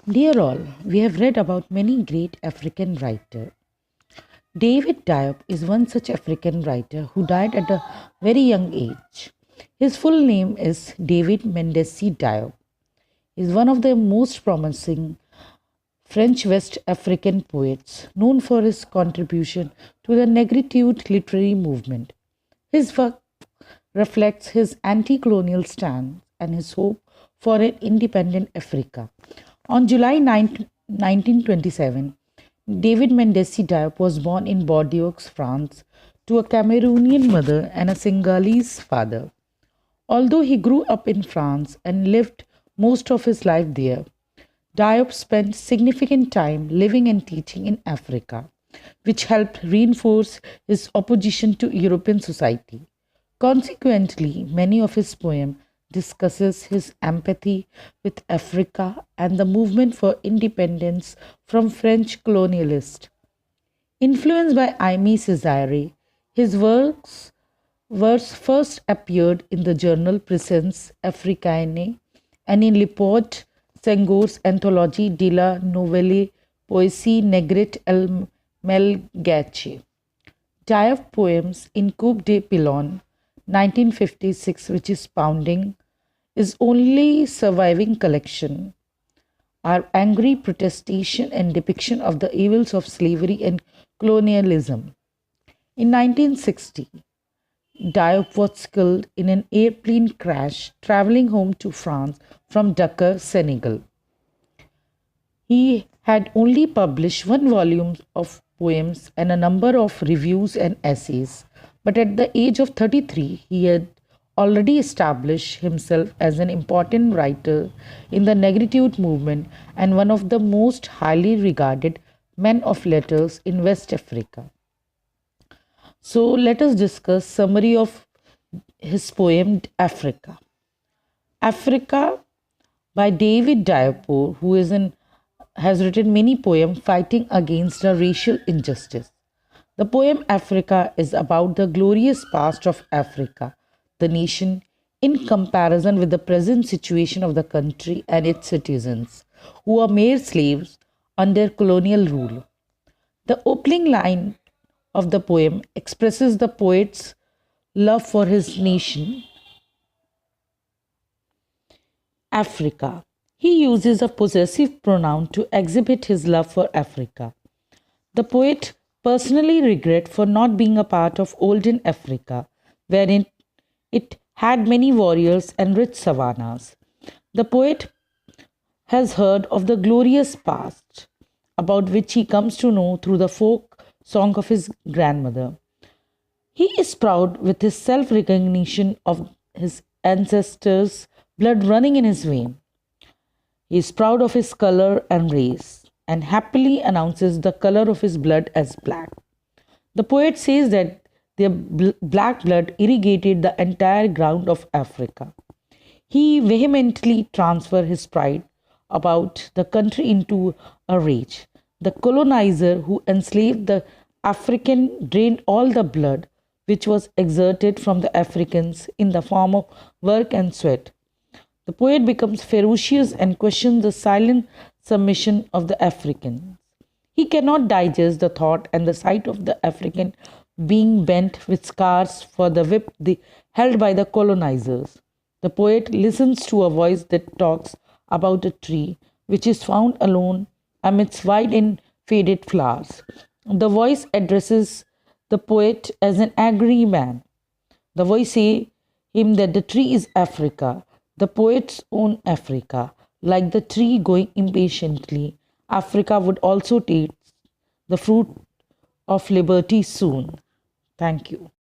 Dear all, we have read about many great African writers. David Diop is one such African writer who died at a very young age. His full name is David Mendes Diop. He is one of the most promising French West African poets, known for his contribution to the Negritude literary movement. His work reflects his anti colonial stance and his hope for an independent Africa. On July 9, 1927, David Mendes Diop was born in Bordeaux, France, to a Cameroonian mother and a Senegalese father. Although he grew up in France and lived most of his life there, Diop spent significant time living and teaching in Africa, which helped reinforce his opposition to European society. Consequently, many of his poems discusses his empathy with Africa and the movement for independence from French colonialists. Influenced by Aimé Césaire, his works first appeared in the journal Présence africaine and in Leopold Senghor's anthology de la Nouvelle Poésie Negrite El Malgache. Diop poems in Coupe de Pilon 1956, which is Pounding, is only surviving collection, are angry protestation and depiction of the evils of slavery and colonialism. In 1960, Diop was killed in an airplane crash traveling home to France from Dakar, Senegal. He had only published one volume of poems and a number of reviews and essays, but at the age of 33, he had already established himself as an important writer in the Negritude movement and one of the most highly regarded men of letters in West Africa. So let us discuss summary of his poem Africa. Africa by David Diop, who has written many poems fighting against the racial injustice. The poem Africa is about the glorious past of Africa, the nation, in comparison with the present situation of the country and its citizens, who are mere slaves under colonial rule. The opening line of the poem expresses the poet's love for his nation, Africa. He uses a possessive pronoun to exhibit his love for Africa. The poet personally regrets for not being a part of olden Africa, wherein it had many warriors and rich savannas. The poet has heard of the glorious past, about which he comes to know through the folk song of his grandmother. He is proud with his self recognition of his ancestors' blood running in his veins. He is proud of his color and race and happily announces the color of his blood as black. The poet says that their black blood irrigated the entire ground of Africa. He vehemently transferred his pride about the country into a rage. The colonizer who enslaved the African drained all the blood which was exerted from the Africans in the form of work and sweat. The poet becomes ferocious and questions the silent submission of the Africans. He cannot digest the thought and the sight of the African being bent with scars for the whip held by the colonizers. The poet listens to a voice that talks about a tree which is found alone amidst wide and faded flowers. The voice addresses the poet as an angry man. The voice says him that the tree is Africa, the poet's own Africa. Like the tree going impatiently, Africa would also taste the fruit of liberty soon. Thank you.